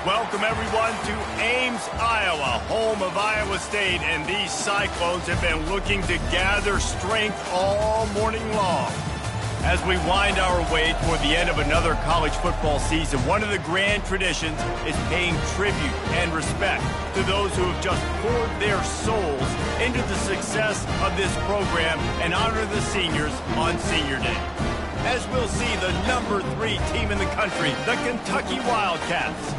Welcome, everyone, to Ames, Iowa, home of Iowa State, and these Cyclones have been looking to gather strength all morning long. As we wind our way toward the end of another college football season, one of the grand traditions is paying tribute and respect to those who have just poured their souls into the success of this program and honor the seniors on Senior Day. As we'll see the number 3 team in the country, the Kentucky Wildcats,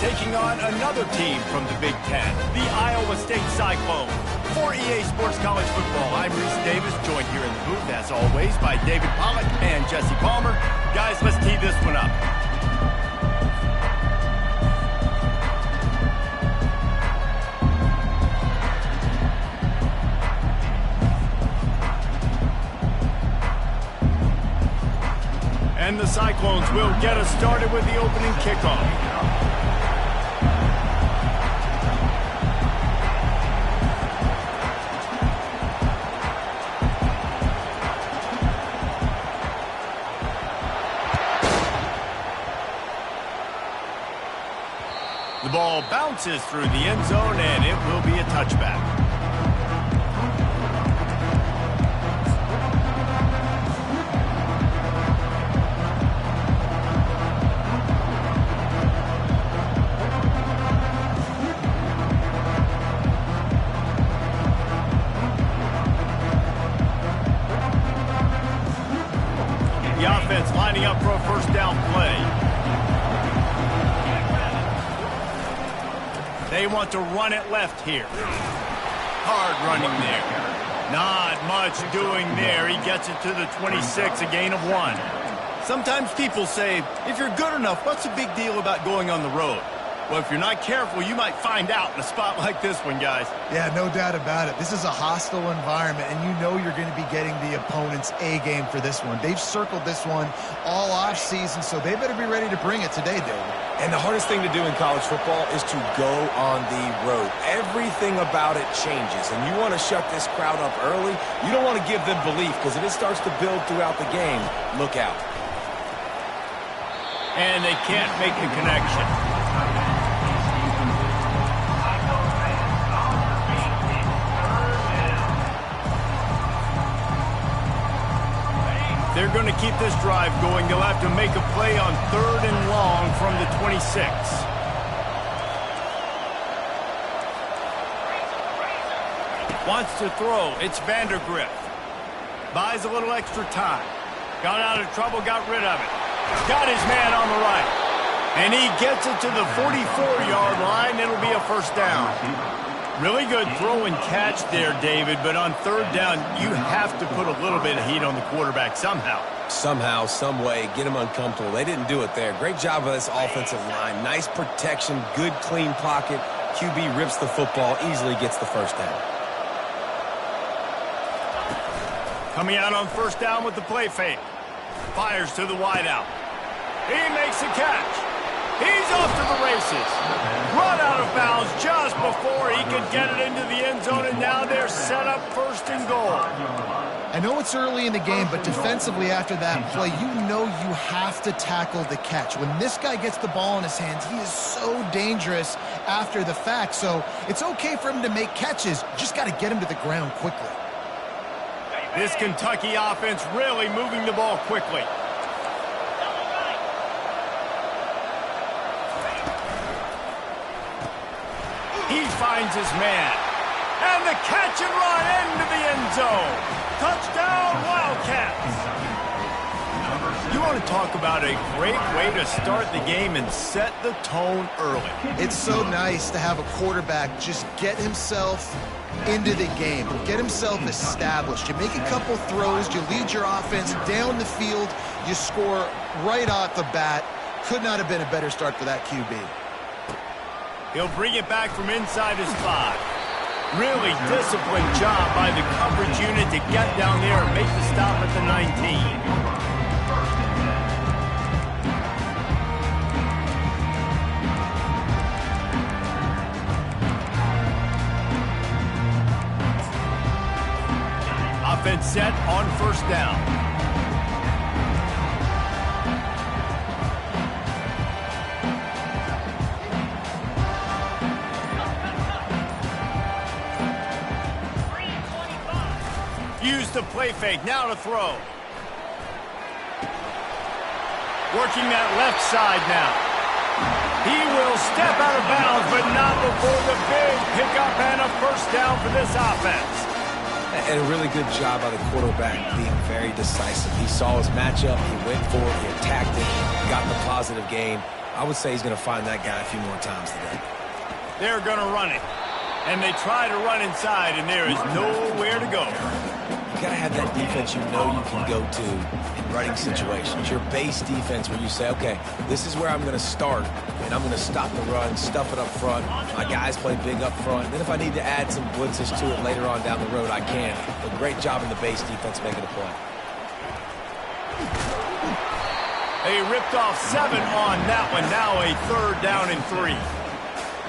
taking on another team from the Big Ten, the Iowa State Cyclones. For EA Sports College Football, I'm Reese Davis, joined here in the booth, as always, by David Pollack and Jesse Palmer. Guys, let's tee this one up. And the Cyclones will get us started with the opening kickoff. The ball bounces through the end zone, and it will be a touchback. The offense lining up for a first down play. They want to run it left here. Hard running there. Not much doing there. He gets it to the 26, a gain of 1. Sometimes people say, if you're good enough, what's the big deal about going on the road? Well, if you're not careful, you might find out in a spot like this one, guys. Yeah, no doubt about it. This is a hostile environment, and you know you're going to be getting the opponent's A-game for this one. They've circled this one all off-season, so they better be ready to bring it today, David. And the hardest thing to do in college football is to go on the road. Everything about it changes, and you want to shut this crowd up early. You don't want to give them belief, because if it starts to build throughout the game, look out. And they can't make the connection. They're going to keep this drive going. They'll have to make a play on 3rd and long from the 26. Wants to throw. It's Vandergrift. Buys a little extra time. Got out of trouble, got rid of it. Got his man on the right. And he gets it to the 44-yard line. It'll be a first down. Really good throw and catch there, David, but on 3rd down, you have to put a little bit of heat on the quarterback somehow. Somehow, some way, get him uncomfortable. They didn't do it there. Great job of this offensive line. Nice protection, good clean pocket. QB rips the football, easily gets the first down. Coming out on 1st down with the play fake. Fires to the wideout. He makes a catch. He's off to the races. Run out of bounds just before he could get it into the end zone, and now they're set up 1st and goal. I know it's early in the game, but defensively after that play, you know you have to tackle the catch. When this guy gets the ball in his hands, he is so dangerous after the fact. So it's okay for him to make catches. Just got to get him to the ground quickly. This Kentucky offense really moving the ball quickly. He finds his man. And the catch and run into the end zone. Touchdown, Wildcats. You want to talk about a great way to start the game and set the tone early. It's so nice to have a quarterback just get himself into the game, get himself established. You make a couple throws, you lead your offense down the field, you score right off the bat. Could not have been a better start for that QB. He'll bring it back from inside his 5. Really disciplined job by the coverage unit to get down there and make the stop at the 19. Offense set on 1st down. a play fake. Now to throw. Working that left side now. He will step out of bounds, but not before the big pickup and a first down for this offense. And a really good job by the quarterback being very decisive. He saw his matchup, he went for it, he attacked it, got the positive gain. I would say he's going to find that guy a few more times today. They're going to run it. And they try to run inside, and there is nowhere to go. You got to have that defense you know you can go to in running situations. Your base defense where you say, okay, this is where I'm going to start, and I'm going to stop the run, stuff it up front. My guys play big up front. Then if I need to add some blitzes to it later on down the road, I can. But great job in the base defense making a play. They ripped off 7 on that one. Now a 3rd down and 3.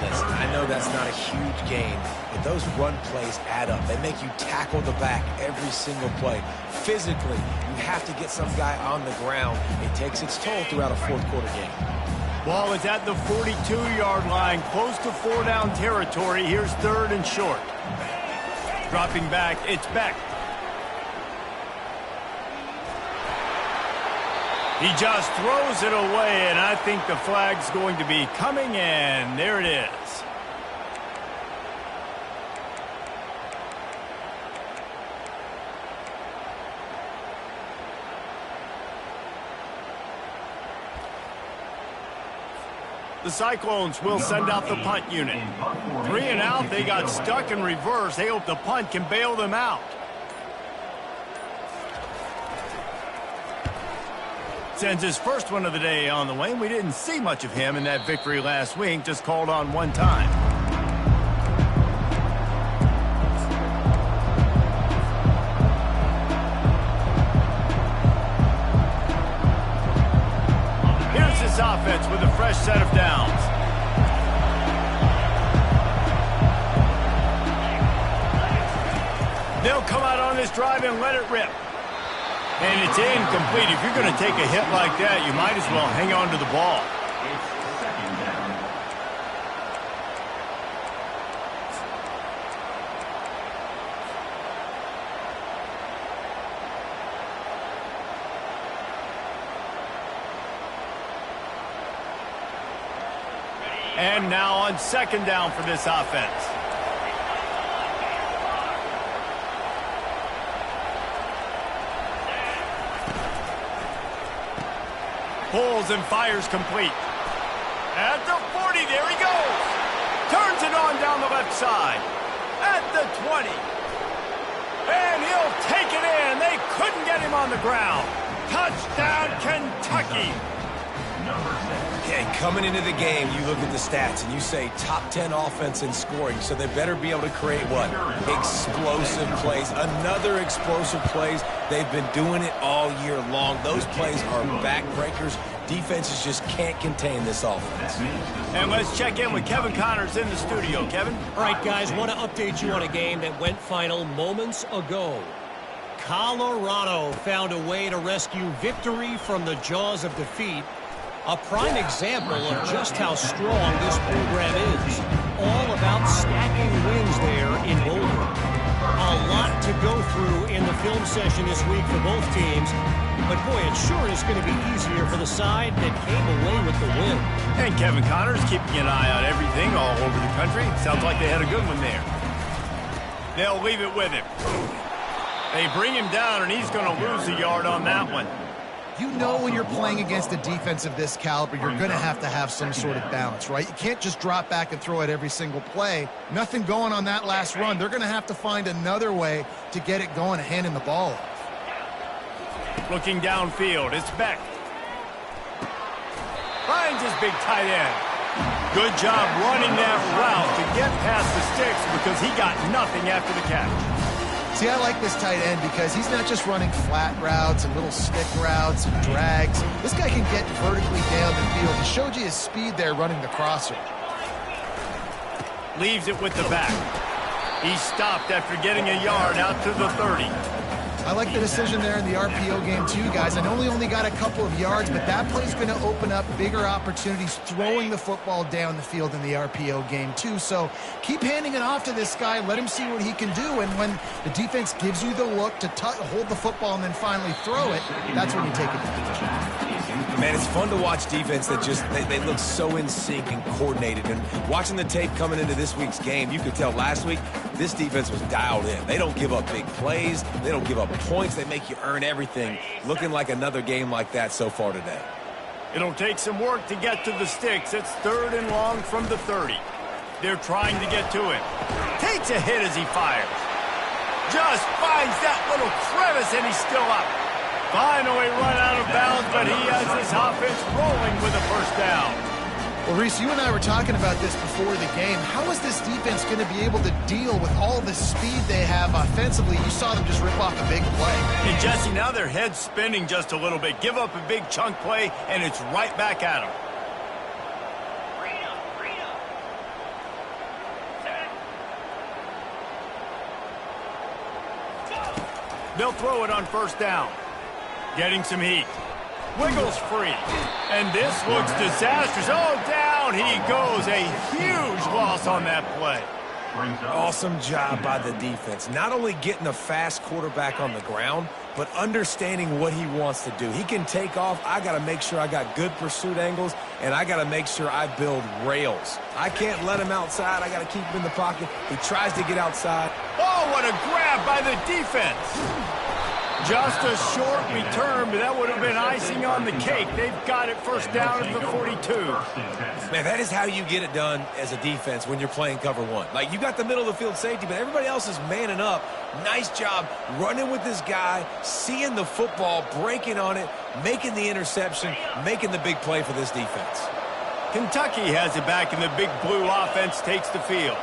Listen, I know that's not a huge game, but those run plays add up. They make you tackle the back every single play. Physically, you have to get some guy on the ground. It takes its toll throughout a fourth-quarter game. Ball is at the 42-yard line, close to 4-down territory. Here's 3rd and short. Dropping back, it's Beck. He just throws it away, and I think the flag's going to be coming, and there it is. The Cyclones will send out the punt unit. 3 and out, they got stuck in reverse. They hope the punt can bail them out. Sends his first one of the day on the way. We didn't see much of him in that victory last week, just called on one time. Here's this offense with a fresh set of downs. They'll come out on this drive and let it rip. And it's incomplete. If you're going to take a hit like that, you might as well hang on to the ball. And now on 2nd down for this offense. Pulls and fires complete. At the 40, there he goes. Turns it on down the left side. At the 20. And he'll take it in. They couldn't get him on the ground. Touchdown, Kentucky. Okay, coming into the game, you look at the stats and you say top 10 offense in scoring, so they better be able to create what? Explosive plays. Another explosive plays. They've been doing it all year long. Those plays are backbreakers. Defenses just can't contain this offense. And let's check in with Kevin Connors in the studio. Kevin? All right, guys, want to update you on a game that went final moments ago. Colorado found a way to rescue victory from the jaws of defeat. A prime example of just how strong this program is. All about stacking wins there in Boulder. A lot to go through in the film session this week for both teams. But, boy, it sure is going to be easier for the side that came away with the win. And Kevin Connors keeping an eye on everything all over the country. Sounds like they had a good one there. They'll leave it with him. They bring him down, and he's going to lose a yard on that one. You know when you're playing against a defense of this caliber, you're going to have some sort of balance, right? You can't just drop back and throw it every single play. Nothing going on that last run. They're going to have to find another way to get it going and handing the ball off. Looking downfield, it's Beck. Finds his big tight end. Good job running that route to get past the sticks because he got nothing after the catch. See, I like this tight end because he's not just running flat routes and little stick routes and drags. This guy can get vertically down the field. He showed you his speed there running the crosser. Leaves it with the back. He stopped after getting a yard out to the 30. I like the decision there in the RPO game too, guys. I know he only got a couple of yards, but that play's going to open up bigger opportunities throwing the football down the field in the RPO game too. So keep handing it off to this guy. Let him see what he can do. And when the defense gives you the look to hold the football and then finally throw it, that's when you take advantage. Man, it's fun to watch defense that just, they look so in sync and coordinated. And watching the tape coming into this week's game, you could tell last week this defense was dialed in. They don't give up big plays. They don't give up points. They make you earn everything. Looking like another game like that so far today. It'll take some work to get to the sticks. It's 3rd and long from the 30. They're trying to get to him. Takes a hit as he fires. Just finds that little crevice and he's still up. Finally run out of bounds, but he has his offense rolling with a first down. Well, Reese, you and I were talking about this before the game. How is this defense going to be able to deal with all the speed they have offensively? You saw them just rip off a big play. And, Jesse, now their head's spinning just a little bit. Give up a big chunk play, and it's right back at them. They'll throw it on first down. Getting some heat. Wiggles free. And this looks disastrous. Oh, down he goes. A huge loss on that play. Awesome job by the defense. Not only getting a fast quarterback on the ground, but understanding what he wants to do. He can take off. I got to make sure I got good pursuit angles, and I got to make sure I build rails. I can't let him outside. I got to keep him in the pocket. He tries to get outside. Oh, what a grab by the defense. Just a short return, but that would have been icing on the cake. They've got it first down at the 42. Man, that is how you get it done as a defense when you're playing cover one. Like, you got the middle of the field safety, but everybody else is manning up. Nice job running with this guy, seeing the football, breaking on it, making the interception, making the big play for this defense. Kentucky has it back, and the big blue offense takes the field.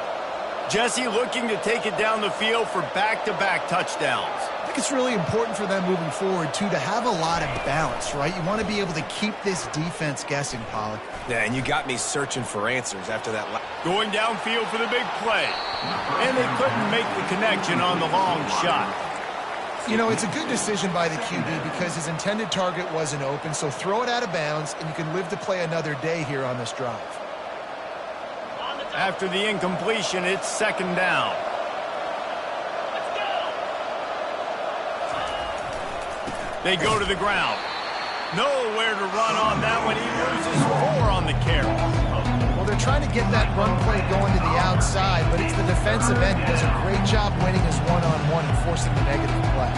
Jesse looking to take it down the field for back-to-back touchdowns. I think it's really important for them moving forward, too, to have a lot of balance, right? You want to be able to keep this defense guessing, Pollock. Yeah, and you got me searching for answers after that. Going downfield for the big play. And they couldn't make the connection on the long shot. You know, it's a good decision by the QB because his intended target wasn't open, so throw it out of bounds, and you can live to play another day here on this drive. After the incompletion, it's 2nd down. They go to the ground. Nowhere to run on that one. He loses 4 on the carry. Well, they're trying to get that run play going to the outside, but it's the defensive end who does a great job winning his one-on-one and forcing the negative play.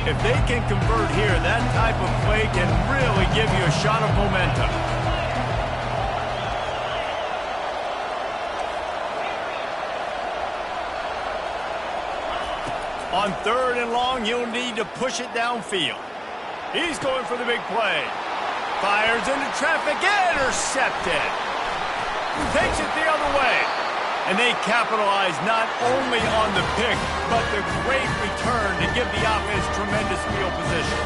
If they can convert here, that type of play can really give you a shot of momentum. On 3rd and long, he'll need to push it downfield. He's going for the big play. Fires into traffic, intercepted. Takes it the other way. And they capitalize not only on the pick, but the great return to give the offense tremendous field position.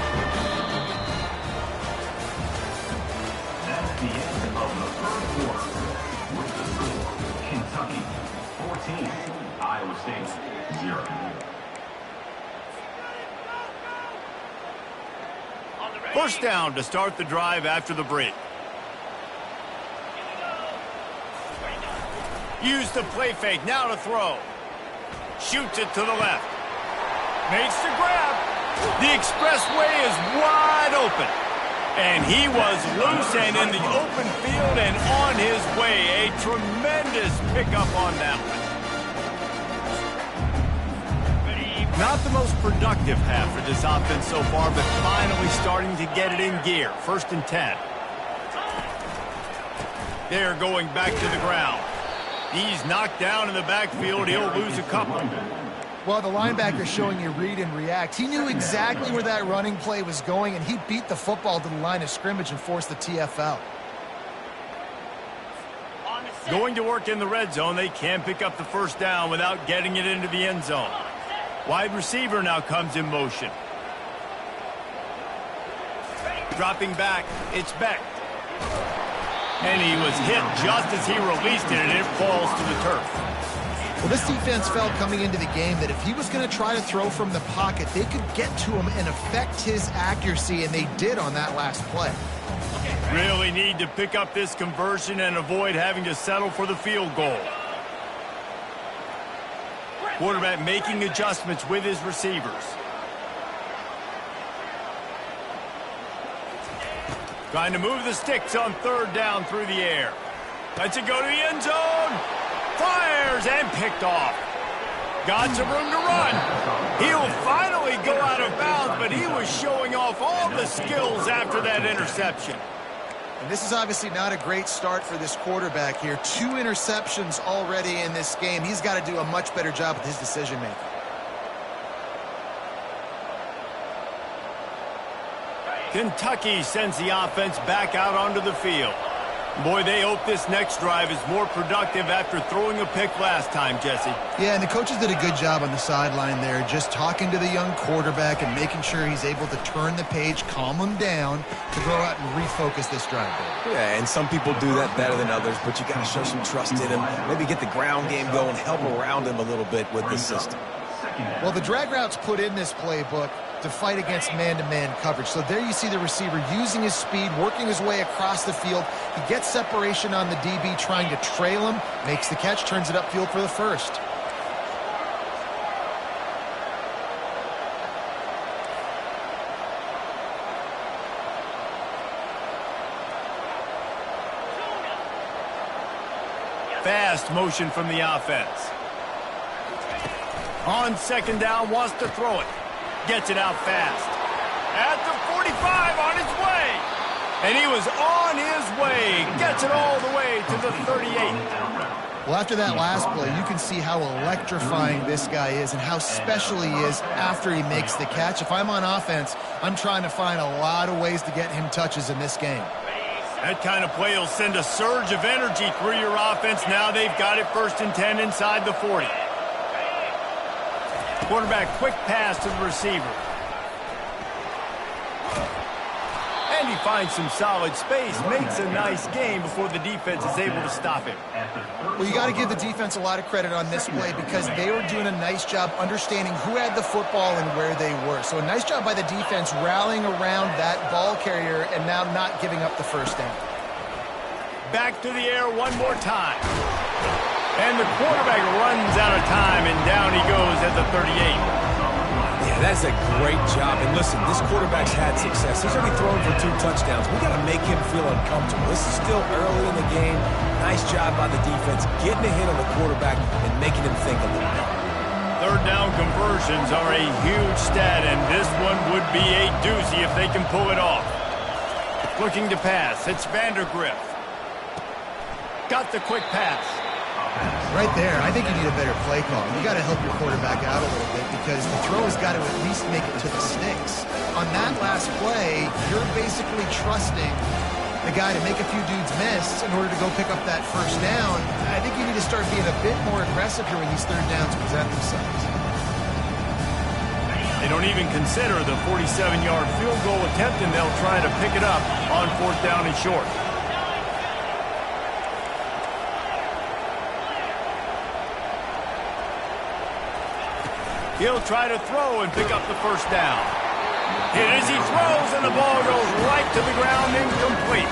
That's the end of the 3rd quarter. With the score, Kentucky 14, Iowa State 0. First down to start the drive after the break. Use the play fake, now to throw. Shoots it to the left. Makes the grab. The expressway is wide open. And he was loose and in the open field and on his way. A tremendous pickup on that one. Not the most productive half for this offense so far, but finally starting to get it in gear. 1st and 10. They're going back to the ground. He's knocked down in the backfield. He'll lose a couple. Well, the linebacker's showing you read and react. He knew exactly where that running play was going, and he beat the football to the line of scrimmage and forced the TFL. Going to work in the red zone. They can't pick up the first down without getting it into the end zone. Wide receiver now comes in motion. Dropping back, it's Beck. And he was hit just as he released it, and it falls to the turf. Well, this defense felt coming into the game that if he was going to try to throw from the pocket, they could get to him and affect his accuracy, and they did on that last play. Really need to pick up this conversion and avoid having to settle for the field goal. Quarterback making adjustments with his receivers. Trying to move the sticks on third down through the air. Lets it go to the end zone. Fires and picked off. Got some room to run. He'll finally go out of bounds, but he was showing off all the skills after that interception. And this is obviously not a great start for this quarterback here. 2 interceptions already in this game. He's got to do a much better job with his decision-making. Kentucky sends the offense back out onto the field. Boy, they hope this next drive is more productive after throwing a pick last time, Jesse. Yeah, and the coaches did a good job on the sideline there, just talking to the young quarterback and making sure he's able to turn the page, calm him down, to go out and refocus this drive. Yeah, and some people do that better than others, but you got to show some trust in him. Maybe get the ground game going, help around him a little bit with this system. Well, the drag routes put in this playbook to fight against man-to-man coverage. So there you see the receiver using his speed, working his way across the field. He gets separation on the DB, trying to trail him, makes the catch, turns it upfield for the first. Fast motion from the offense. On second down, wants to throw it. Gets it out fast. At the 45, on his way. And he was on his way. Gets it all the way to the 38. Well, after that last play, you can see how electrifying this guy is and how special he is after he makes the catch. If I'm on offense, I'm trying to find a lot of ways to get him touches in this game. That kind of play will send a surge of energy through your offense. Now they've got it 1st and 10 inside the 40. Quarterback quick pass to the receiver. And he finds some solid space. Makes a nice game before the defense is able to stop him. Well, you got to give the defense a lot of credit on this play because they were doing a nice job understanding who had the football and where they were. So a nice job by the defense rallying around that ball carrier and now not giving up the first down. Back to the air one more time. And the quarterback runs out of time, and down he goes at the 38. Yeah, that's a great job. And listen, this quarterback's had success. He's already thrown for 2 touchdowns. We got to make him feel uncomfortable. This is still early in the game. Nice job by the defense, getting a hit on the quarterback and making him think a little bit. Third down conversions are a huge stat, and this one would be a doozy if they can pull it off. Looking to pass, it's Vandergriff. Got the quick pass. Right there, I think you need a better play call. You got to help your quarterback out a little bit because the throw has got to at least make it to the sticks. On that last play, you're basically trusting the guy to make a few dudes miss in order to go pick up that first down. I think you need to start being a bit more aggressive here when these third downs present themselves. They don't even consider the 47-yard field goal attempt, and they'll try to pick it up on 4th down and short. He'll try to throw and pick up the first down. Hit as he throws, and the ball goes right to the ground, incomplete.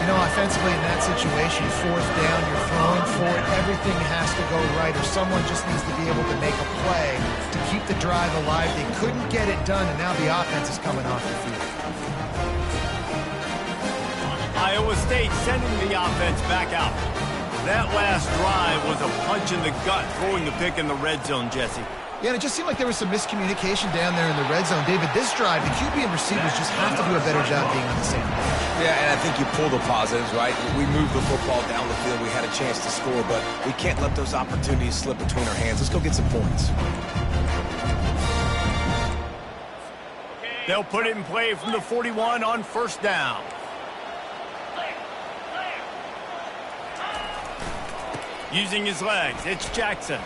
You know, offensively in that situation, 4th down, you're throwing for it. Everything has to go right, or someone just needs to be able to make a play to keep the drive alive. They couldn't get it done, and now the offense is coming off the field. Iowa State sending the offense back out. That last drive was a punch in the gut, throwing the pick in the red zone, Jesse. Yeah, and it just seemed like there was some miscommunication down there in the red zone. David, this drive, the QB and receivers just have to do a better job being on the same page. Yeah, and I think you pull the positives, right? We moved the football down the field. We had a chance to score, but we can't let those opportunities slip between our hands. Let's go get some points. They'll put it in play from the 41 on 1st down. Using his legs, it's Jackson.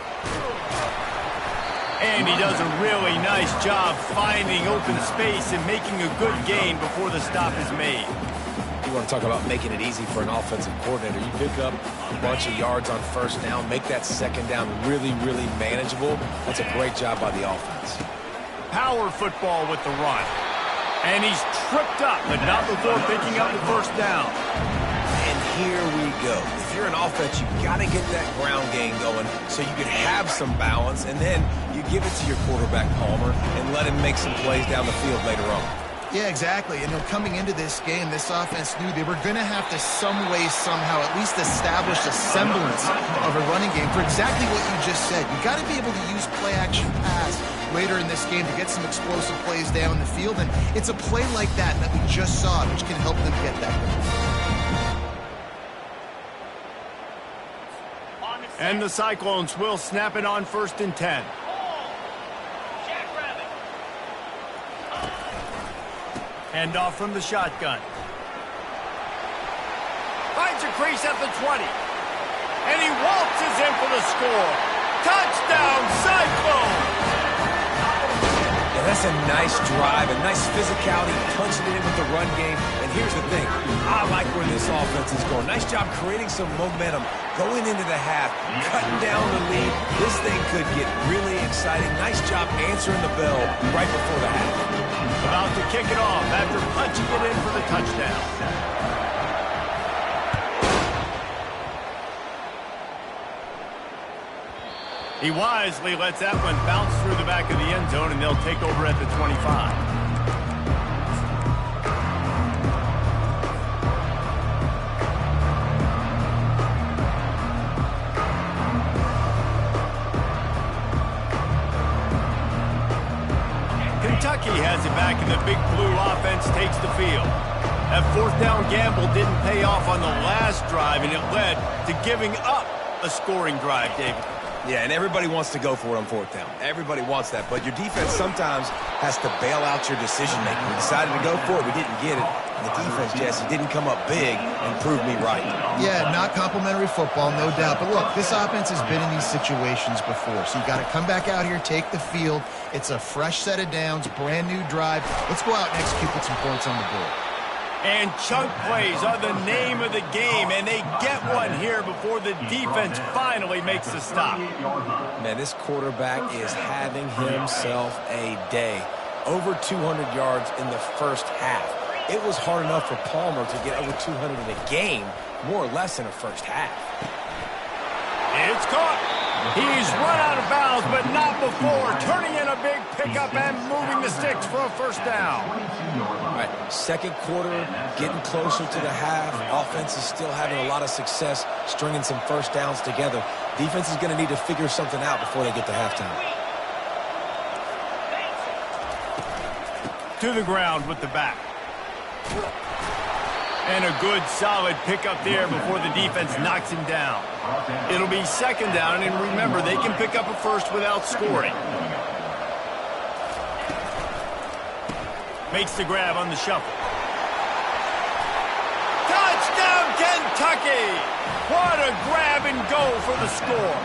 And he does a really nice job finding open space and making a good gain before the stop is made. You want to talk about making it easy for an offensive coordinator. You pick up a bunch of yards on first down, make that second down really, really manageable. That's a great job by the offense. Power football with the run. And he's tripped up, but not before picking up the first down. And here we go. If you're an offense, you've got to get that ground game going so you can have some balance, and then you give it to your quarterback, Palmer, and let him make some plays down the field later on. Yeah, exactly. And coming into this game, this offense knew they were going to have to some way, somehow, at least establish a semblance of a running game for exactly what you just said. You got to be able to use play-action pass later in this game to get some explosive plays down the field. And it's a play like that we just saw, which can help them get that going. And the Cyclones will snap it on 1st and 10. Hand off from the shotgun. Finds a crease at the 20. And he waltzes in for the score. Touchdown, Cyclones! Yeah, that's a nice drive, a nice physicality, punching it in with the run game. And here's the thing. I like where this offense is going. Nice job creating some momentum, going into the half, cutting down the lead. This thing could get really exciting. Nice job answering the bell right before the half. About to kick it off after punching it in for the touchdown. He wisely lets that one bounce through the back of the end zone, and they'll take over at the 25. Kentucky has it back, and the big blue offense takes the field. That 4th down gamble didn't pay off on the last drive, and it led to giving up a scoring drive, David. Yeah, and everybody wants to go for it on 4th down. Everybody wants that, but your defense sometimes has to bail out your decision-making. We decided to go for it. We didn't get it. And the defense, Jesse, didn't come up big and prove me right. Yeah, not complimentary football, no doubt. But look, this offense has been in these situations before, so you got to come back out here, take the field. It's a fresh set of downs, brand new drive. Let's go out and execute with some points on the board. And chunk plays are the name of the game, and they get one here before the defense finally makes the stop. Man, this quarterback is having himself a day. Over 200 yards in the first half. It was hard enough for Palmer to get over 200 in a game, more or less in a first half. It's caught. He's run out of bounds, but not before. Turning in a big pickup and moving the sticks for a first down. All right, second quarter, getting closer to the half. Offense is still having a lot of success stringing some first downs together. Defense is going to need to figure something out before they get to halftime. To the ground with the back. And a good, solid pickup there before the defense knocks him down. It'll be 2nd down, and remember, they can pick up a first without scoring. Makes the grab on the shuffle. Touchdown, Kentucky! What a grab and go for the score.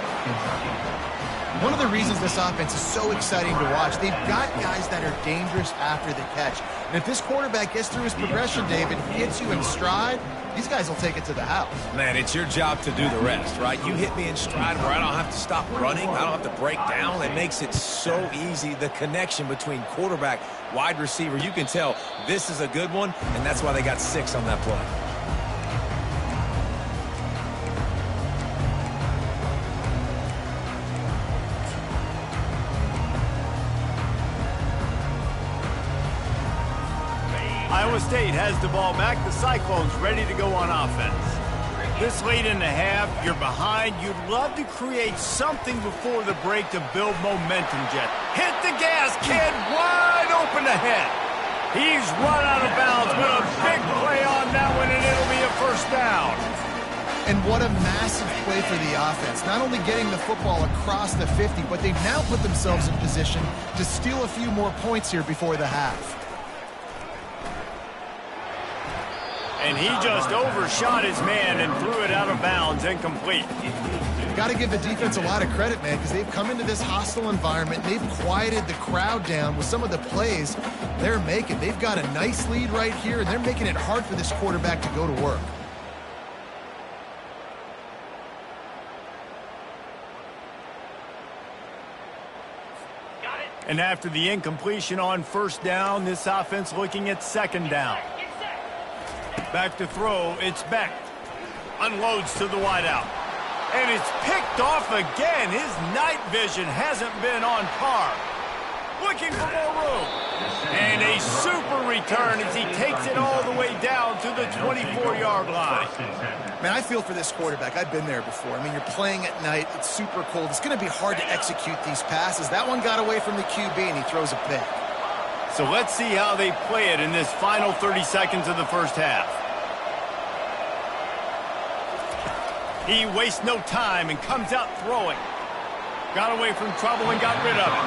One of the reasons this offense is so exciting to watch, they've got guys that are dangerous after the catch. And if this quarterback gets through his progression, David, hits you in stride, these guys will take it to the house. Man, it's your job to do the rest, right? You hit me in stride where I don't have to stop running. I don't have to break down. It makes it so easy, the connection between quarterback, wide receiver. You can tell this is a good one, and that's why they got 6 on that play. Iowa State has the ball back. The Cyclones ready to go on offense. This late in the half, you're behind. You'd love to create something before the break to build momentum, Jet. Hit the gas, kid. Wide open ahead. He's run out of bounds, but a big play on that one, and it'll be a first down. And what a massive play for the offense. Not only getting the football across the 50, but they've now put themselves in position to steal a few more points here before the half. And he just overshot his man and threw it out of bounds, incomplete. got to give the defense a lot of credit, man, because they've come into this hostile environment. They've quieted the crowd down with some of the plays they're making. They've got a nice lead right here, and they're making it hard for this quarterback to go to work. And after the incompletion on first down, this offense looking at second down. Back to throw, it's Beck. Unloads to the wideout. And it's picked off again. His night vision hasn't been on par. Looking for more room. And a super return as he takes it all the way down to the 24-yard line. Man, I feel for this quarterback. I've been there before. I mean, you're playing at night. It's super cold. It's going to be hard to execute these passes. That one got away from the QB, and he throws a pick. So let's see how they play it in this final 30 seconds of the first half. He wastes no time and comes out throwing. Got away from trouble and got rid of it.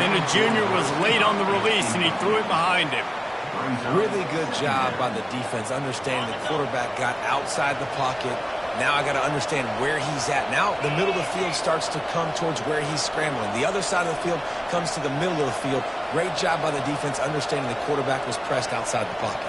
And the junior was late on the release, and he threw it behind him. Really good job by the defense, understanding the quarterback got outside the pocket. Now I got to understand where he's at. Now the middle of the field starts to come towards where he's scrambling. The other side of the field comes to the middle of the field. Great job by the defense, understanding the quarterback was pressed outside the pocket.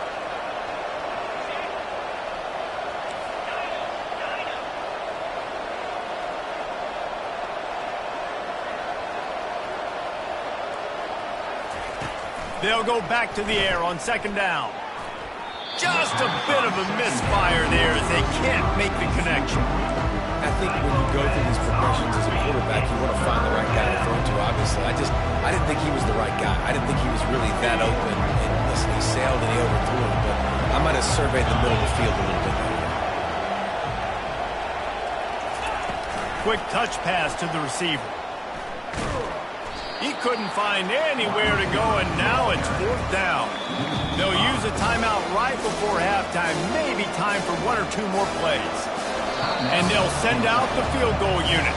They'll go back to the air on second down. Just a bit of a misfire there as they can't make the connection. I think when you go through these progressions as a quarterback, you want to find the right guy to throw to, obviously. I didn't think he was the right guy. I didn't think he was really that open. And listen, he sailed and he overthrew him, but I might have surveyed the middle of the field a little bit there. Quick touch pass to the receiver. He couldn't find anywhere to go, and now it's fourth down. They'll use a timeout right before halftime, maybe time for one or two more plays. And they'll send out the field goal unit.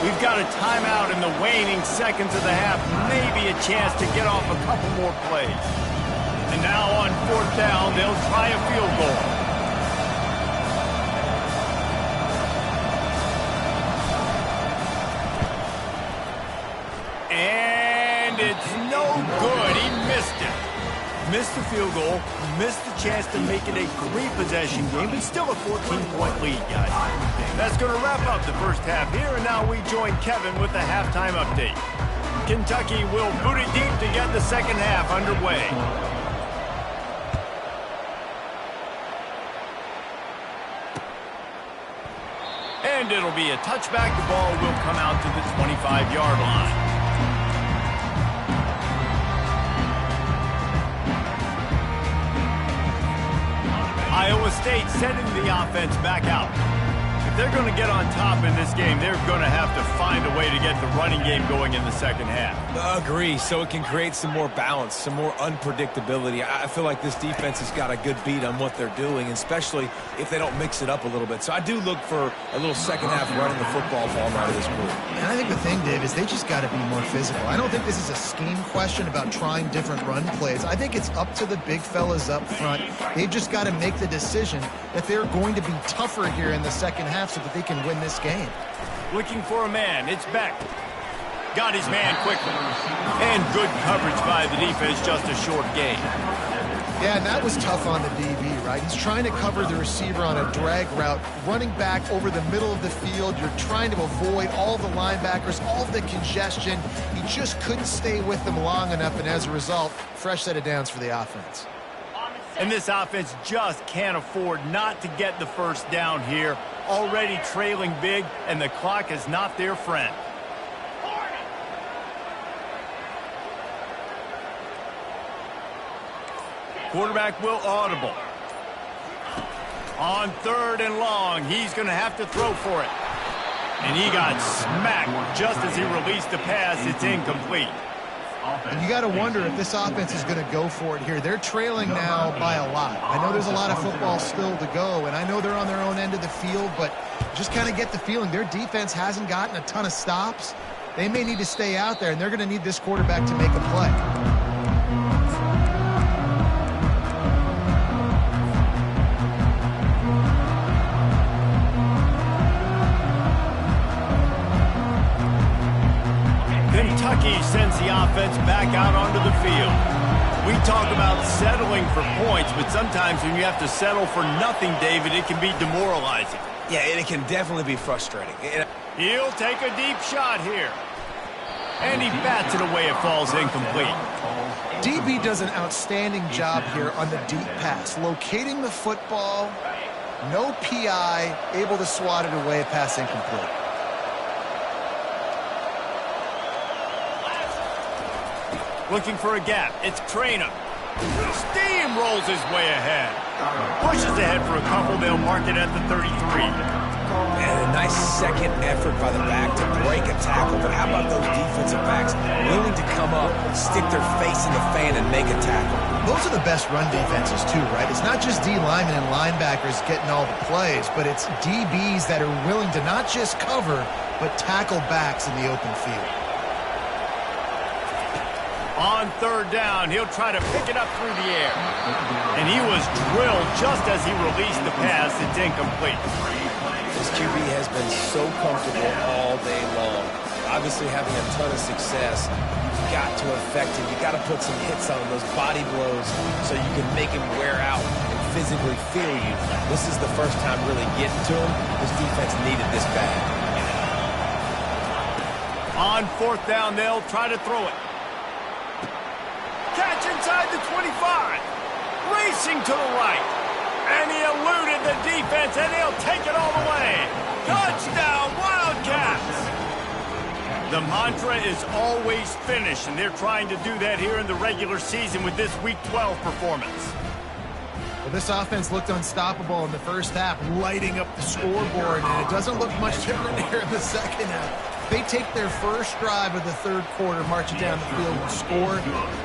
We've got a timeout in the waning seconds of the half, maybe a chance to get off a couple more plays. And now on fourth down, they'll try a field goal. And it's no good. He missed it. Missed the field goal, missed the chance to make it a three-possession game, but still a 14-point lead, guys. That's going to wrap up the first half here, and now we join Kevin with the halftime update. Kentucky will boot it deep to get the second half underway. And it'll be a touchback. The ball will come out to the 25-yard line. Iowa State sending the offense back out. If they're going to get on top in this game, they're going to have to find a way to get the running game going in the second half. Agree, so it can create some more balance, some more unpredictability. I feel like this defense has got a good beat on what they're doing, especially if they don't mix it up a little bit. So I do look for a little second half running the football ball out of this group. And I think the thing, Dave, is they just got to be more physical. I don't think this is a scheme question about trying different run plays. I think it's up to the big fellas up front. They've just got to make the decision that they're going to be tougher here in the second half so that they can win this game. Looking for a man. It's Beck. Got his man quickly. And good coverage by the defense, just a short gain. Yeah, and that was tough on the DB, right? He's trying to cover the receiver on a drag route, running back over the middle of the field. You're trying to avoid all the linebackers, all the congestion. He just couldn't stay with them long enough, and as a result, fresh set of downs for the offense. And this offense just can't afford not to get the first down here. Already trailing big, and the clock is not their friend. Quarterback will audible. On third and long, he's going to have to throw for it. And he got smacked just as he released the pass. It's incomplete. And you got to wonder if this offense is going to go for it here. They're trailing now by a lot. I know there's a lot of football still to go, and I know they're on their own end of the field, but just kind of get the feeling their defense hasn't gotten a ton of stops. They may need to stay out there, and they're going to need this quarterback to make a play. Kentucky sends the offense back out onto the field. We talk about settling for points, but sometimes when you have to settle for nothing, David, it can be demoralizing. Yeah, and it can definitely be frustrating. He'll take a deep shot here. And he bats it away. It falls incomplete. DB does an outstanding job here on the deep pass, locating the football, no PI, able to swat it away, pass incomplete. Looking for a gap. It's Trainer. Steamrolls his way ahead. Pushes ahead for a couple. They'll mark it at the 33. And a nice second effort by the back to break a tackle. But how about those defensive backs willing to come up, stick their face in the fan, and make a tackle? Those are the best run defenses, too, right? It's not just D linemen and linebackers getting all the plays, but it's DBs that are willing to not just cover, but tackle backs in the open field. On third down, he'll try to pick it up through the air. And he was drilled just as he released the pass. It's incomplete. This QB has been so comfortable all day long. Obviously having a ton of success. You've got to affect him. You've got to put some hits on him, those body blows, so you can make him wear out and physically feel you. This is the first time really getting to him. This defense needed this bad. On fourth down, they'll try to throw it. Catch inside the 25. Racing to the right. And he eluded the defense, and he'll take it all the way. Touchdown, Wildcats! The mantra is always finish, and they're trying to do that here in the regular season with this Week 12 performance. Well, this offense looked unstoppable in the first half, lighting up the scoreboard, and it doesn't look much different here in the second half. They take their first drive of the third quarter, march it down the field, and score.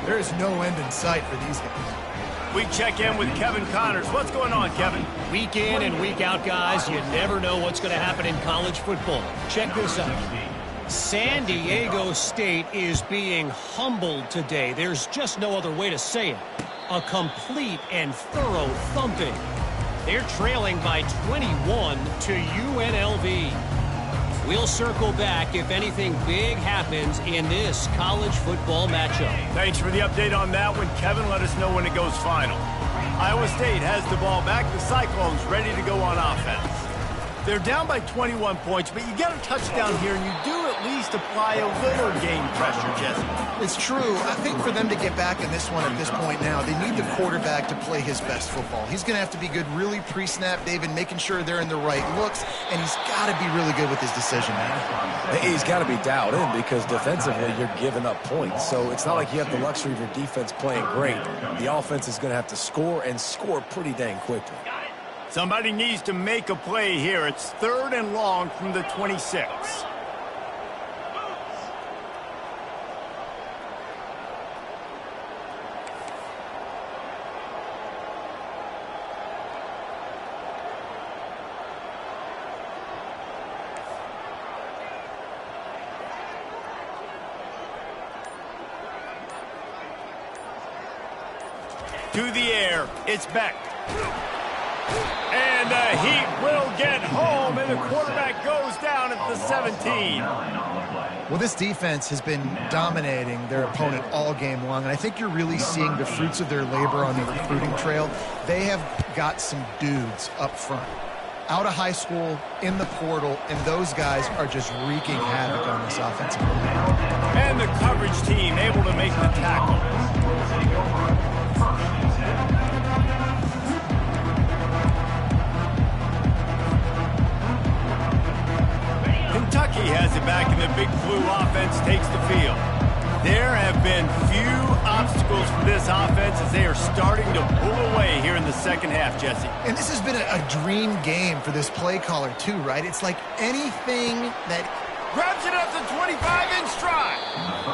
There is no end in sight for these guys. We check in with Kevin Connors. What's going on, Kevin? Week in and week out, guys, you never know what's going to happen in college football. Check this out. San Diego State is being humbled today. There's just no other way to say it. A complete and thorough thumping. They're trailing by 21 to UNLV. We'll circle back if anything big happens in this college football matchup. Thanks for the update on that one, Kevin. Let us know when it goes final. Iowa State has the ball back. The Cyclones ready to go on offense. They're down by 21 points, but you get a touchdown here, and you do at least apply a little game pressure, Jesse. It's true. I think for them to get back in this one at this point now, they need the quarterback to play his best football. He's going to have to be good really pre-snap, David, making sure they're in the right looks, and he's got to be really good with his decision-making. He's got to be dialed in because defensively you're giving up points. So it's not like you have the luxury of your defense playing great. The offense is going to have to score and score pretty dang quickly. Somebody needs to make a play here. It's third and long from the 26. To the air, it's Beck. And the Heat will get home, and the quarterback goes down at the 17. Well, this defense has been dominating their opponent all game long, and I think you're really seeing the fruits of their labor on the recruiting trail. They have got some dudes up front, out of high school, in the portal, and those guys are just wreaking havoc on this offensive line. And the coverage team able to make the tackle. Kentucky has it back, and the Big Blue offense takes the field. There have been few obstacles for this offense as they are starting to pull away here in the second half, Jesse. And this has been a dream game for this play caller, too, right? It's like anything that... Grabs it at the 25 in stride.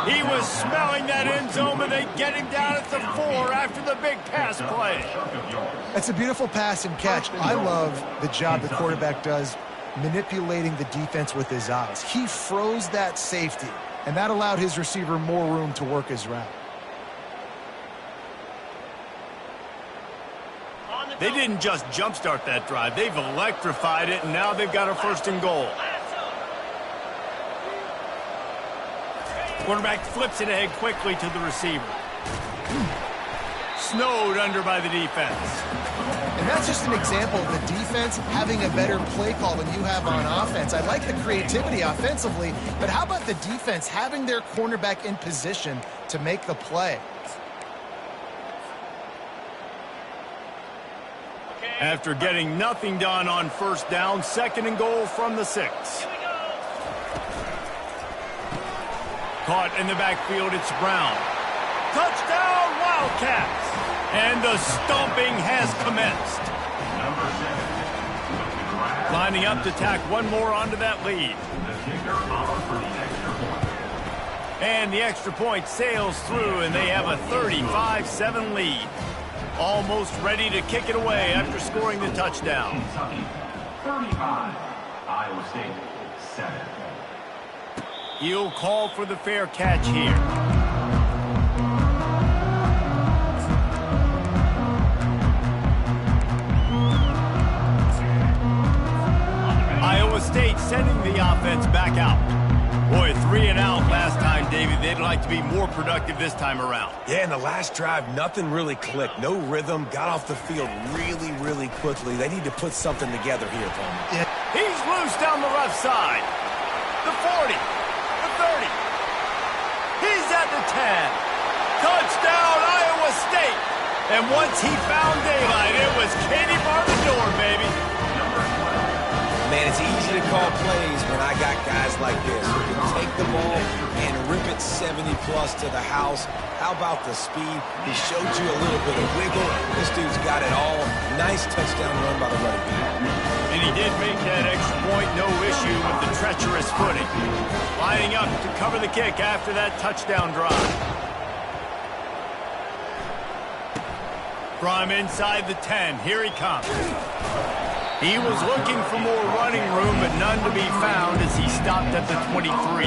He was smelling that end zone, but they get him down at the 4 after the big pass play. That's a beautiful pass and catch. I love the job the quarterback does manipulating the defense with his eyes. He froze that safety, and that allowed his receiver more room to work his route. They didn't just jumpstart that drive. They've electrified it, and now they've got a first and goal. Quarterback flips it ahead quickly to the receiver. Snowed under by the defense. And that's just an example of the defense having a better play call than you have on offense. I like the creativity offensively, but how about the defense having their cornerback in position to make the play? After getting nothing done on first down, 2nd and goal from the 6. Caught in the backfield, it's Brown. Touchdown, Wildcats! And the stomping has commenced. Number 7 with the grab. Lining up to tack one more onto that lead. The kicker on for the extra point. And the extra point sails through, and they have a 35-7 lead. Almost ready to kick it away after scoring the touchdown. Kentucky 35, Iowa State 7. He'll call for the fair catch here. Iowa State sending the offense back out. Boy, 3 and out last time, Davey. They'd like to be more productive this time around. Yeah, in the last drive, nothing really clicked. No rhythm, got off the field really, really quickly. They need to put something together here, Palmer. Yeah. He's loose down the left side. The 40, the 30. He's at the 10. Touchdown, Iowa State. And once he found daylight, it was Katie bar the door, baby. Man, it's easy to call plays when I got guys like this who can take the ball and rip it 70-plus to the house. How about the speed? He showed you a little bit of wiggle. This dude's got it all. Nice touchdown run by the running back. And he did make that extra point, no issue with the treacherous footing. Lining up to cover the kick after that touchdown drive. From inside the 10, here he comes. He was looking for more running room, but none to be found as he stopped at the 23.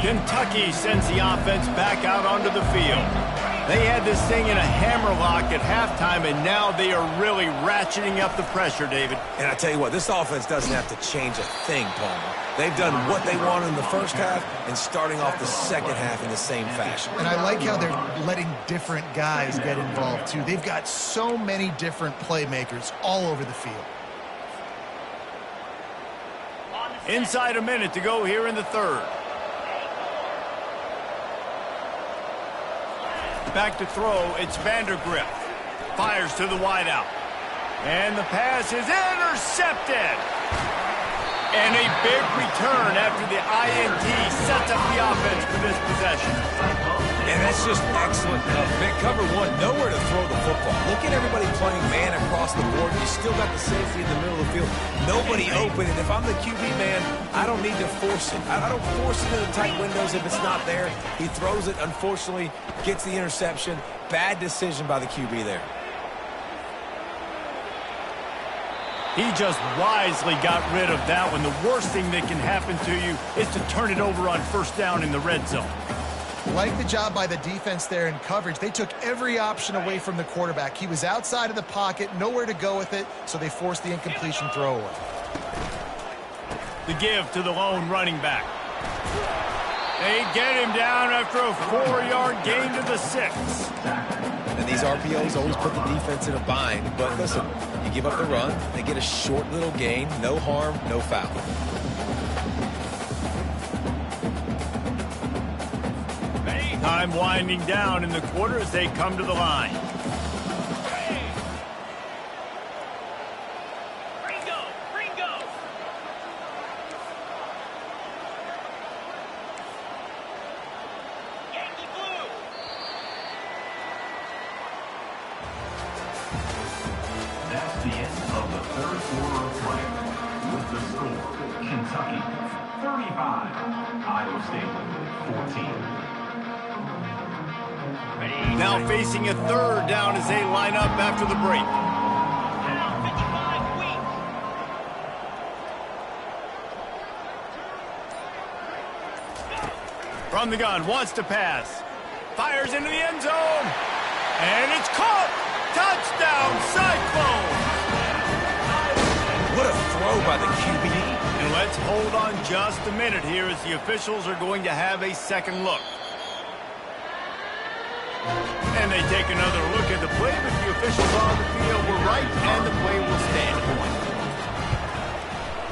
Kentucky sends the offense back out onto the field. They had this thing in a hammerlock at halftime, and now they are really ratcheting up the pressure, David. And I tell you what, this offense doesn't have to change a thing, Palmer. They've done what they wanted in the first half and starting off the second half in the same fashion. And I like how they're letting different guys get involved, too. They've got so many different playmakers all over the field. Inside a minute to go here in the 3rd. Back to throw, it's Vandergrift. Fires to the wideout. And the pass is intercepted. And a big return after the INT sets up the offense for this possession. And that's just excellent. Cover one, nowhere to throw the football. Look at everybody playing man across the board. You still got the safety in the middle of the field. Nobody open. And if I'm the QB man, I don't need to force it. I don't force it into tight windows if it's not there. He throws it, unfortunately, gets the interception. Bad decision by the QB there. He just wisely got rid of that one. The worst thing that can happen to you is to turn it over on first down in the red zone. Like the job by the defense there in coverage. They took every option away from the quarterback. He was outside of the pocket, nowhere to go with it, so they forced the incompletion throwaway. The give to the lone running back. They get him down after a 4-yard gain to the 6. And these RPOs always put the defense in a bind. But listen, you give up the run, they get a short little gain, no harm, no foul. Time winding down in the quarter as they come to the line. That's the end of the 3rd quarter of play. With the score, Kentucky 35, Iowa State 14. Now facing a 3rd down as they line up after the break. From the gun, wants to pass. Fires into the end zone. And it's caught. Touchdown, Cyclones. What a throw by the QB. And let's hold on just a minute here as the officials are going to have a second look. And they take another look at the play, but the officials on the field were right, and the play will stand.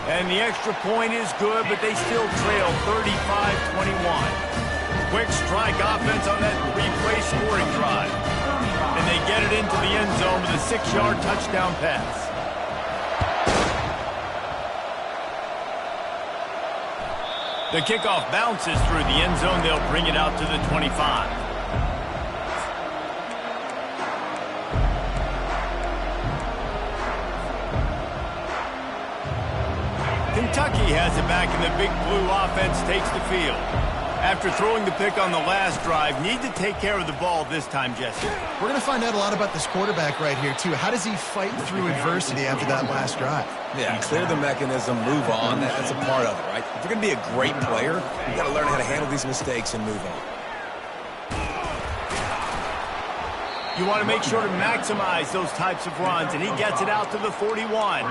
And the extra point is good, but they still trail 35-21. Quick strike offense on that three-play scoring drive. And they get it into the end zone with a 6-yard touchdown pass. The kickoff bounces through the end zone. They'll bring it out to the 25. Kentucky has it back, and the Big Blue offense takes the field. After throwing the pick on the last drive, need to take care of the ball this time, Jesse. We're going to find out a lot about this quarterback right here, too. How does he fight through adversity after that last drive? Yeah, clear the mechanism, move on. That's a part of it, right? If you're going to be a great player, you got to learn how to handle these mistakes and move on. You want to make sure to maximize those types of runs, and he gets it out to the 41.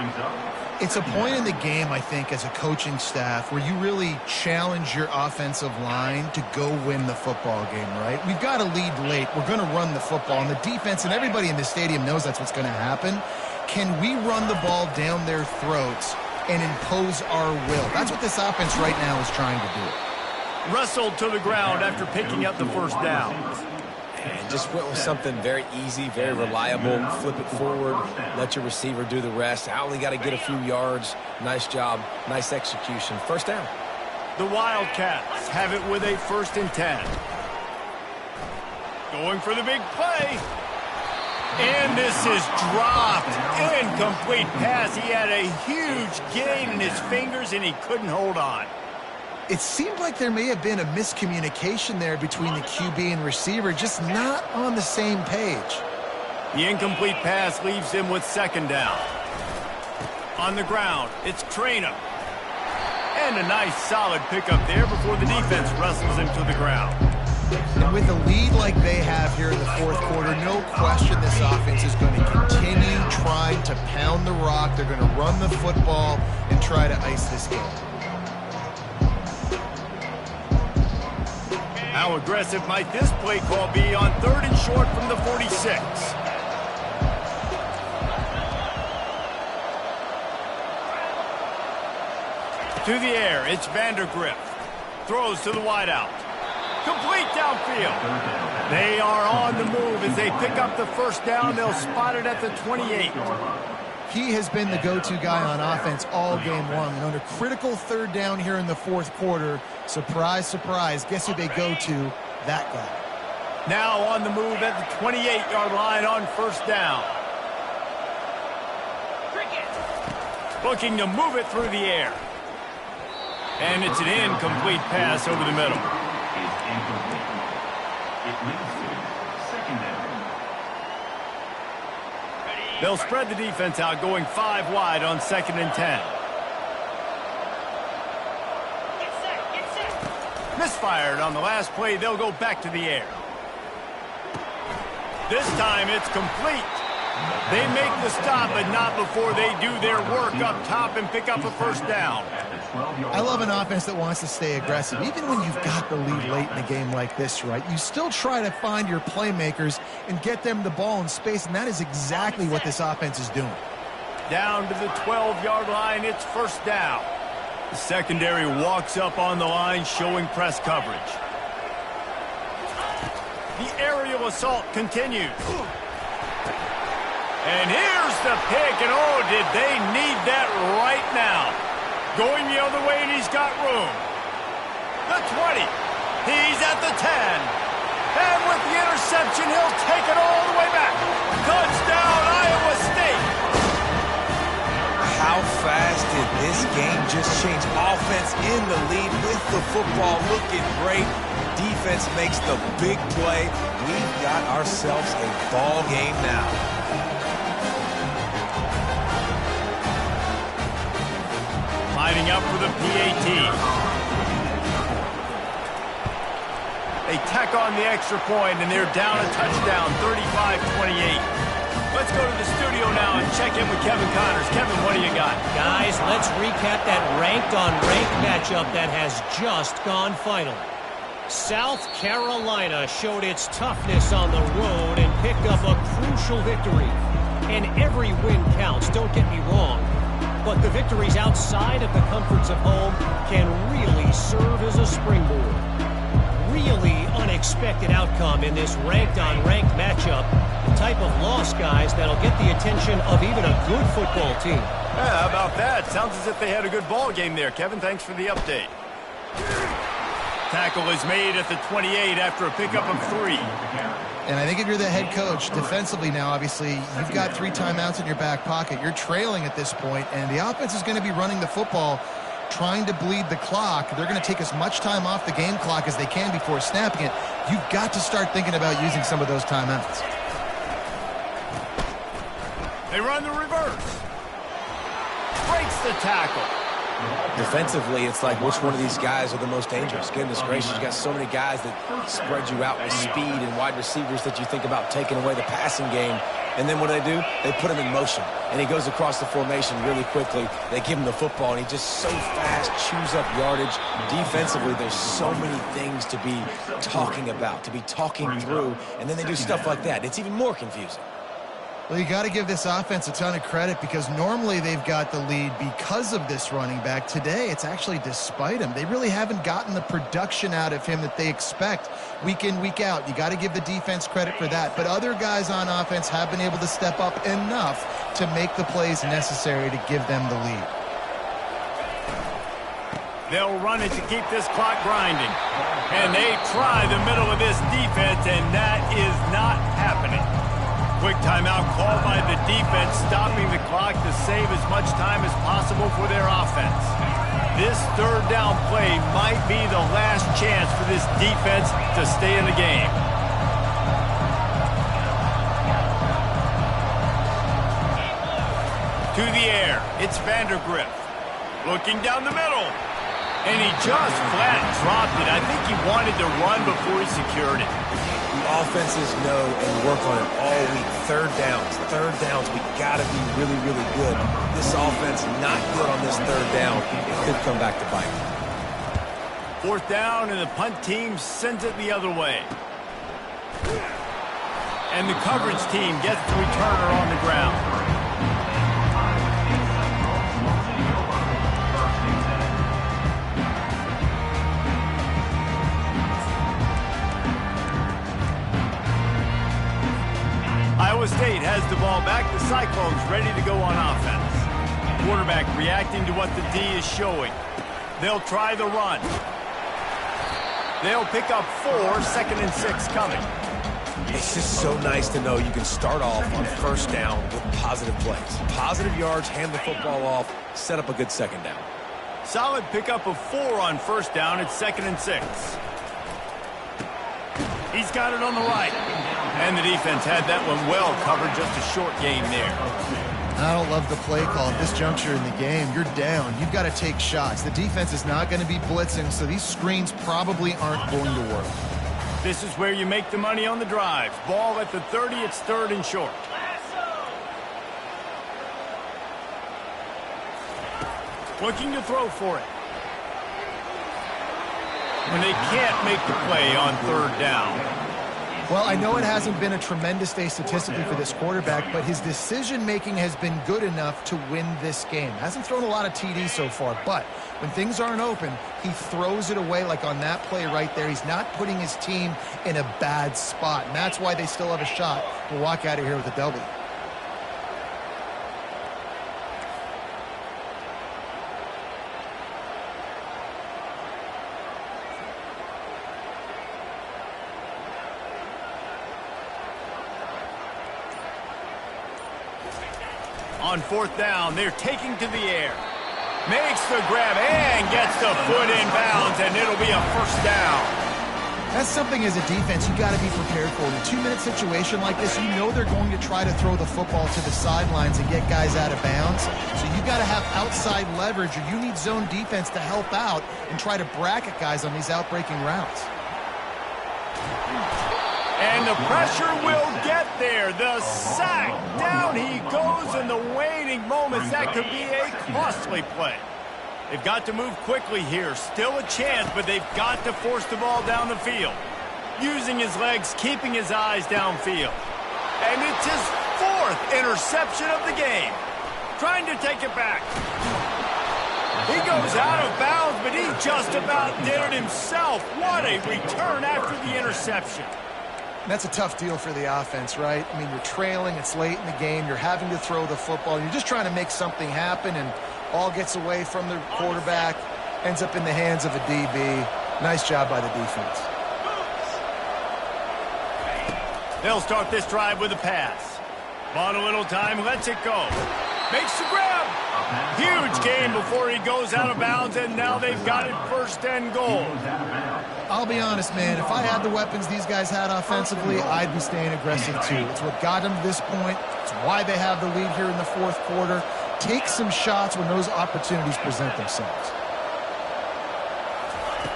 It's a point in the game, I think, as a coaching staff where you really challenge your offensive line to go win the football game, right? We've got to lead late. We're going to run the football. And the defense and everybody in the stadium knows that's what's going to happen. Can we run the ball down their throats and impose our will? That's what this offense right now is trying to do. Wrestled to the ground after picking up the first down. And just went with something very easy, very reliable. Flip it forward, let your receiver do the rest. I only got to get a few yards. Nice job, nice execution. First down. The Wildcats have it with a 1st and 10. Going for the big play. And this is dropped. Incomplete pass. He had a huge gain in his fingers, and he couldn't hold on. It seemed like there may have been a miscommunication there between the QB and receiver, just not on the same page. The incomplete pass leaves him with 2nd down. On the ground, it's Traynham. And a nice solid pickup there before the defense wrestles him to the ground. And with a lead like they have here in the 4th quarter, no question this offense is going to continue trying to pound the rock. They're going to run the football and try to ice this game. How aggressive might this play call be on 3rd and short from the 46? To the air, it's Vandergrift. Throws to the wideout. Complete downfield. They are on the move as they pick up the 1st down. They'll spot it at the 28. He has been the go-to guy on offense all game long. And on a critical 3rd down here in the 4th quarter, surprise, surprise, guess who they go to? That guy. Now on the move at the 28-yard line on 1st down. Looking to move it through the air. And it's an incomplete pass over the middle. It leads to 2nd down. They'll spread the defense out, going 5 wide on 2nd and 10. Misfired on the last play. They'll go back to the air. This time it's complete. They make the stop, but not before they do their work up top and pick up a 1st down. I love an offense that wants to stay aggressive. Even when you've got the lead late in a game like this, right, you still try to find your playmakers and get them the ball in space, and that is exactly what this offense is doing. Down to the 12-yard line, it's 1st down. The secondary walks up on the line, showing press coverage. The aerial assault continues. And here's the pick, and oh, did they need that right now. Going the other way, and he's got room. The 20. He's at the 10. And with the interception, he'll take it all the way back. Touchdown, Iowa State. How fast did this game just change? Offense in the lead with the football, looking great. Defense makes the big play. We've got ourselves a ball game now. Lining up for the PAT. They tack on the extra point, and they're down a touchdown, 35-28. Let's go to the studio now and check in with Kevin Connors. Kevin, what do you got? Guys, let's recap that ranked-on-ranked matchup that has just gone final. South Carolina showed its toughness on the road and picked up a crucial victory. And every win counts, don't get me wrong. But the victories outside of the comforts of home can really serve as a springboard. Really unexpected outcome in this ranked-on-ranked matchup. The type of loss, guys, that'll get the attention of even a good football team. Yeah, how about that? Sounds as if they had a good ball game there. Kevin, thanks for the update. Tackle is made at the 28 after a pickup of 3. And I think if you're the head coach, defensively now, obviously, you've got 3 timeouts in your back pocket. You're trailing at this point, and the offense is going to be running the football, trying to bleed the clock. They're going to take as much time off the game clock as they can before snapping it. You've got to start thinking about using some of those timeouts. They run the reverse. Breaks the tackle. Defensively, it's like which one of these guys are the most dangerous. Goodness gracious, you got so many guys that spread you out with speed and wide receivers that you think about taking away the passing game. And then what do? They put him in motion, and he goes across the formation really quickly. They give him the football, and he just so fast chews up yardage. Defensively, there's so many things to be talking about, to be talking through, and then they do stuff like that. It's even more confusing. Well, you got to give this offense a ton of credit because normally they've got the lead because of this running back. Today, it's actually despite him. They really haven't gotten the production out of him that they expect week in, week out. You got to give the defense credit for that. But other guys on offense have been able to step up enough to make the plays necessary to give them the lead. They'll run it to keep this clock grinding. And they try the middle of this defense, and that is not happening. Quick timeout called by the defense, stopping the clock to save as much time as possible for their offense. This third down play might be the last chance for this defense to stay in the game. To the air, it's Vandergriff. Looking down the middle. And he just flat dropped it. I think he wanted to run before he secured it. Offenses know and work on it all week. Third downs, we got to be really, really good. This offense not good on this third down. It could come back to bite. 4th down, and the punt team sends it the other way. And the coverage team gets the returner on the ground. Iowa State has the ball back. The Cyclones ready to go on offense. Quarterback reacting to what the D is showing. They'll try the run. They'll pick up 4, 2nd and 6 coming. It's just so nice to know you can start off on 1st down with positive plays. Positive yards, hand the football off, set up a good 2nd down. Solid pickup of 4 on 1st down. It's 2nd and 6. He's got it on the right. And the defense had that one well covered, just a short game there. I don't love the play call at this juncture in the game. You're down. You've got to take shots. The defense is not going to be blitzing, so these screens probably aren't going to work. This is where you make the money on the drives. Ball at the 30, it's 3rd and short. Looking to throw for it. When they can't make the play on 3rd down. Well, I know it hasn't been a tremendous day statistically for this quarterback, but his decision-making has been good enough to win this game. Hasn't thrown a lot of TDs so far, but when things aren't open, he throws it away like on that play right there. He's not putting his team in a bad spot, and that's why they still have a shot to walk out of here with a W. On 4th down, they're taking to the air. Makes the grab and gets the foot in bounds, and it'll be a 1st down. That's something as a defense you got to be prepared for. In a 2-minute situation like this, you know they're going to try to throw the football to the sidelines and get guys out of bounds. So you got to have outside leverage, or you need zone defense to help out and try to bracket guys on these outbreaking routes. And the pressure will get there. The sack. Down he goes in the waning moments. That could be a costly play. They've got to move quickly here. Still a chance, but they've got to force the ball down the field. Using his legs, keeping his eyes downfield. And it's his 4th interception of the game. Trying to take it back. He goes out of bounds, but he just about did it himself. What a return after the interception. That's a tough deal for the offense, right? I mean, you're trailing, it's late in the game, you're having to throw the football, you're just trying to make something happen, and all gets away from the quarterback, ends up in the hands of a DB. Nice job by the defense. They'll start this drive with a pass. On a little time, lets it go. Makes the grab. Huge gain before he goes out of bounds, and now they've got it 1st and goal. I'll be honest, man, if I had the weapons these guys had offensively, I'd be staying aggressive too. It's what got them to this point. It's why they have the lead here in the 4th quarter. Take some shots when those opportunities present themselves.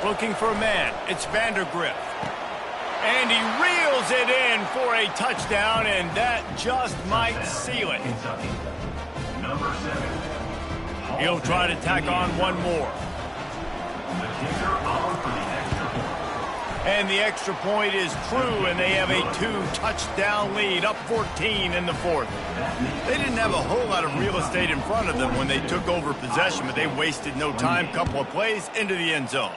Looking for a man. It's Vandergriff. And he reels it in for a touchdown, and that just might seal it. Number 7. He'll try to tack on one more. The kicker on for the extra point. And the extra point is true, and they have a 2-touchdown lead, up 14 in the 4th. They didn't have a whole lot of real estate in front of them when they took over possession, but they wasted no time. Couple of plays into the end zone.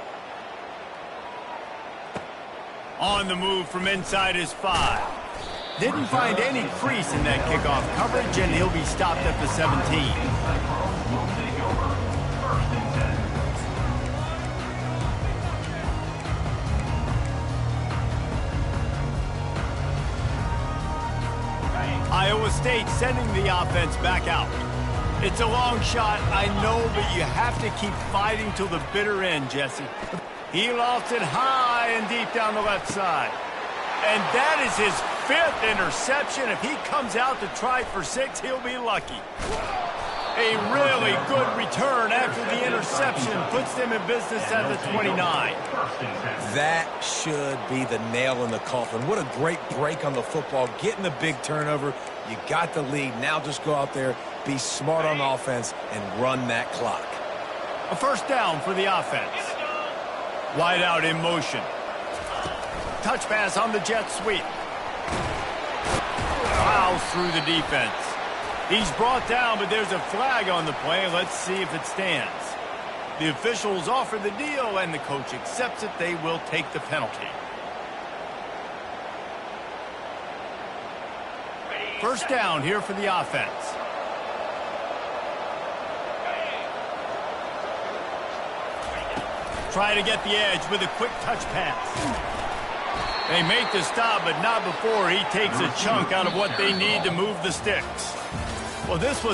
On the move from inside his 5. Didn't find any crease in that kickoff coverage, and he'll be stopped at the 17. Will take over 1st and 10. Iowa State sending the offense back out. It's a long shot, I know, but you have to keep fighting till the bitter end, Jesse. He lofts it high and deep down the left side. And that is his 5th interception. If he comes out to try for 6, he'll be lucky. A really good return after the interception puts them in business at the 29. That should be the nail in the coffin. What a great break on the football. Getting the big turnover. You got the lead. Now just go out there, be smart on offense, and run that clock. A 1st down for the offense. Wide out in motion. Touch pass on the jet sweep. Plows through the defense. He's brought down, but there's a flag on the play. Let's see if it stands. The officials offer the deal, and the coach accepts it. They will take the penalty. 1st down here for the offense. Try to get the edge with a quick touch pass. They make the stop, but not before he takes a chunk out of what they need to move the sticks. Well, this was